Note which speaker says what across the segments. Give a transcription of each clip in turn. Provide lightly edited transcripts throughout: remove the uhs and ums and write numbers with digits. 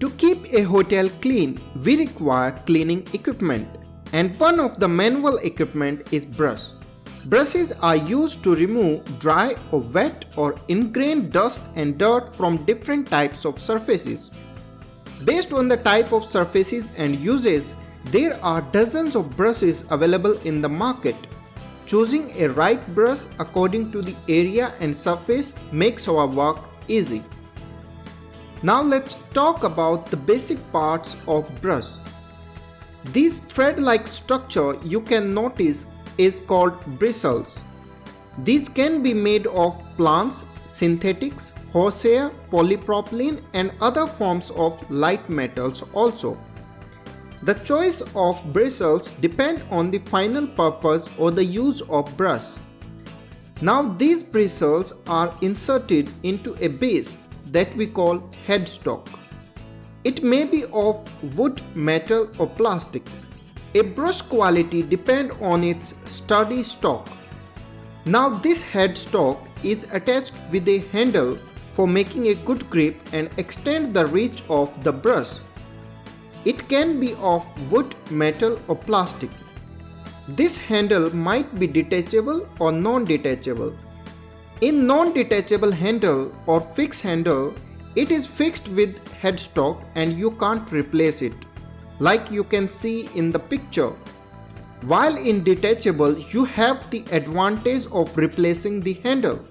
Speaker 1: To keep a hotel clean, we require cleaning equipment, and one of the manual equipment is brush. Brushes are used to remove dry or wet or ingrained dust and dirt from different types of surfaces. Based on the type of surfaces and uses, there are dozens of brushes available in the market. Choosing a right brush according to the area and surface makes our work easy. Now let's talk about the basic parts of brush. This thread-like structure you can notice is called bristles. These can be made of plants, synthetics, horsehair, polypropylene and other forms of light metals also. The choice of bristles depends on the final purpose or the use of brush. Now these bristles are inserted into a base that we call headstock. It may be of wood, metal or plastic. A brush quality depends on its sturdy stock. Now this headstock is attached with a handle for making a good grip and extend the reach of the brush. It can be of wood, metal or plastic. This handle might be detachable or non-detachable. In non-detachable handle or fixed handle, it is fixed with headstock and you can't replace it, like you can see in the picture. While in detachable, you have the advantage of replacing the handle.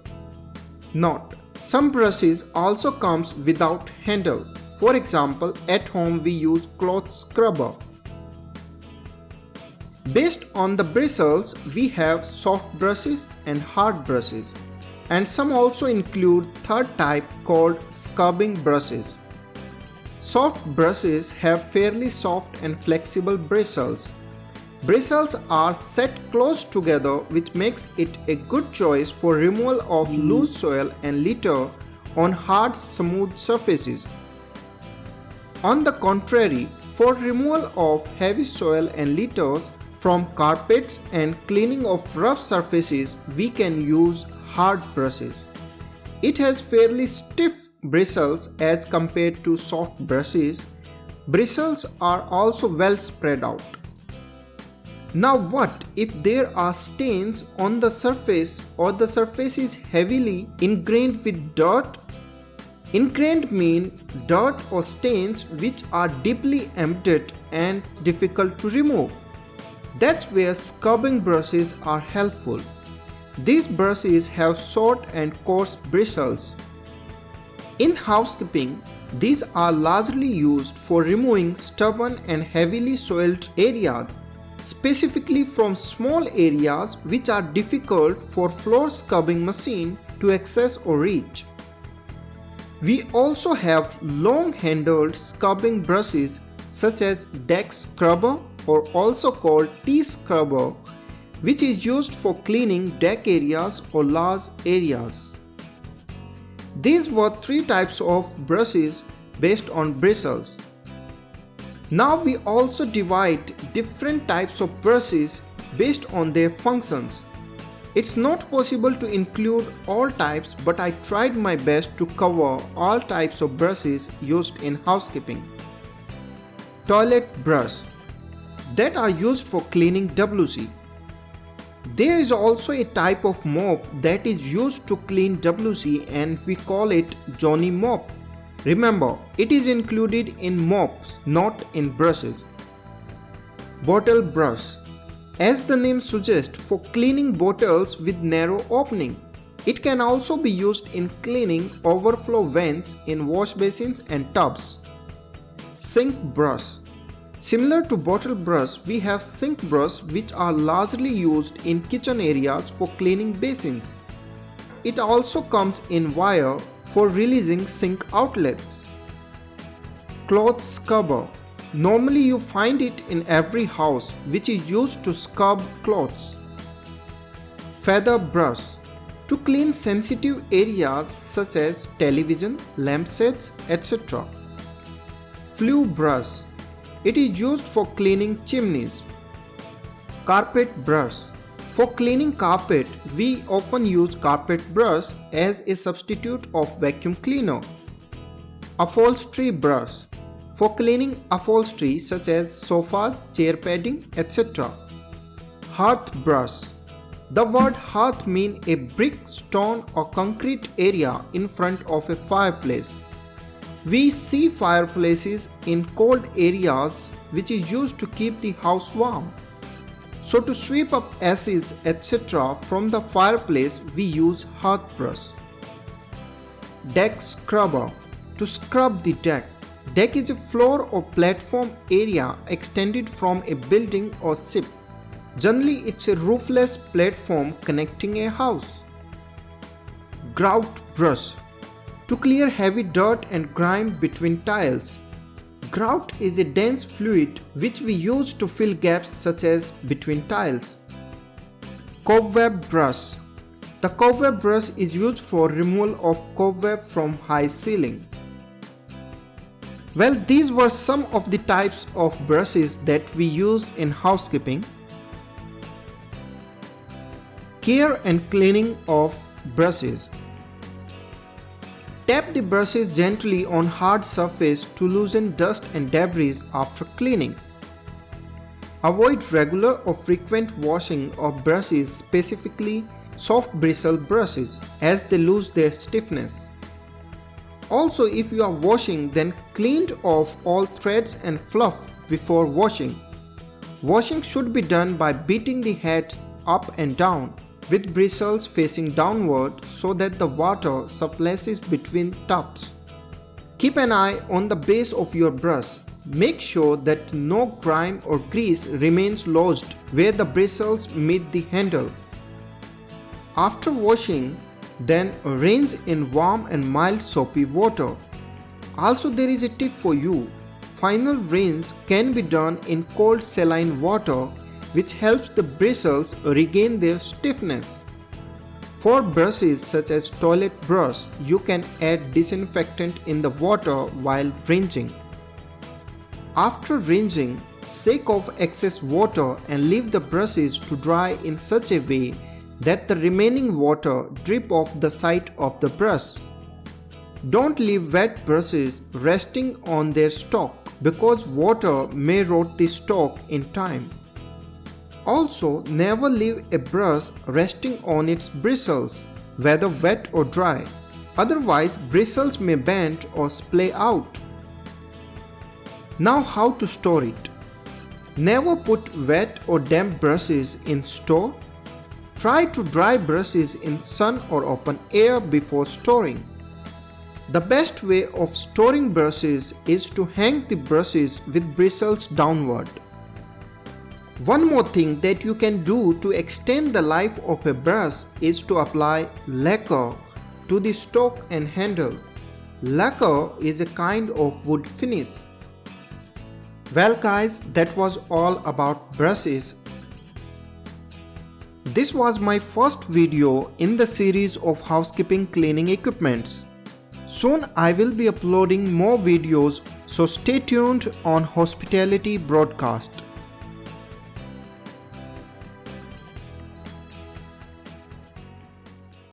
Speaker 1: Note: some brushes also comes without handle. For example, at home we use cloth scrubber. Based on the bristles, we have soft brushes and hard brushes. And some also include third type called scrubbing brushes. Soft brushes have fairly soft and flexible bristles. Bristles are set close together, which makes it a good choice for removal of loose soil and litter on hard, smooth surfaces. On the contrary, for removal of heavy soil and litters from carpets and cleaning of rough surfaces, we can use hard brushes. It has fairly stiff bristles as compared to soft brushes. Bristles are also well spread out. Now what if there are stains on the surface or the surface is heavily ingrained with dirt? Ingrained mean dirt or stains which are deeply embedded and difficult to remove. That's where scrubbing brushes are helpful. These brushes have short and coarse bristles. In housekeeping, these are largely used for removing stubborn and heavily soiled areas, specifically from small areas which are difficult for floor scrubbing machine to access or reach. We also have long-handled scrubbing brushes such as deck scrubber or also called T-scrubber, which is used for cleaning deck areas or large areas. These were three types of brushes based on bristles. Now we also divide different types of brushes based on their functions. It's not possible to include all types, but I tried my best to cover all types of brushes used in housekeeping. Toilet brush that are used for cleaning WC. There is also a type of mop that is used to clean WC and we call it Johnny mop. Remember, it is included in mops, not in brushes. Bottle brush. As the name suggests, for cleaning bottles with narrow opening. It can also be used in cleaning overflow vents in wash basins and tubs. Sink brush. Similar to bottle brush, we have sink brush which are largely used in kitchen areas for cleaning basins. It also comes in wire for releasing sink outlets. Cloth scrubber. Normally you find it in every house, which is used to scrub clothes. Feather brush. To clean sensitive areas such as television, lampshades, etc. Flue brush. It is used for cleaning chimneys. Carpet brush. For cleaning carpet, we often use carpet brush as a substitute of vacuum cleaner. Upholstery brush. for cleaning upholstery such as sofas, chair padding, etc. Hearth brush. The word hearth means a brick, stone or concrete area in front of a fireplace. We see fireplaces in cold areas which is used to keep the house warm. So to sweep up ashes etc. from the fireplace we use hearth brush. Deck scrubber. To scrub the deck. Deck is a floor or platform area extended from a building or ship. Generally it's a roofless platform connecting a house. Grout brush. To clear heavy dirt and grime between tiles. Grout is a dense fluid which we use to fill gaps such as between tiles. Cobweb brush. The cobweb brush is used for removal of cobweb from high ceiling. Well, these were some of the types of brushes that we use in housekeeping. Care and cleaning of brushes. Tap the brushes gently on hard surface to loosen dust and debris after cleaning. Avoid regular or frequent washing of brushes, specifically soft bristle brushes, as they lose their stiffness. Also, if you are washing, then clean off all threads and fluff before washing. Washing should be done by beating the head up and down with bristles facing downward so that the water surpluses between tufts. Keep an eye on the base of your brush. Make sure that no grime or grease remains lodged where the bristles meet the handle. After washing, then rinse in warm and mild soapy water. Also, there is a tip for you. Final rinse can be done in cold saline water, which helps the bristles regain their stiffness. For brushes such as toilet brush, you can add disinfectant in the water while rinsing. After rinsing, shake off excess water and leave the brushes to dry in such a way that the remaining water drip off the side of the brush. Don't leave wet brushes resting on their stalk because water may rot the stalk in time. Also, never leave a brush resting on its bristles, whether wet or dry. Otherwise, bristles may bend or splay out. Now, how to store it? Never put wet or damp brushes in store. Try to dry brushes in sun or open air before storing. The best way of storing brushes is to hang the brushes with bristles downward. One more thing that you can do to extend the life of a brush is to apply lacquer to the stalk and handle. Lacquer is a kind of wood finish. Well guys, that was all about brushes. This was my first video in the series of housekeeping cleaning equipments. Soon I will be uploading more videos, so stay tuned on Hospitality Broadcast.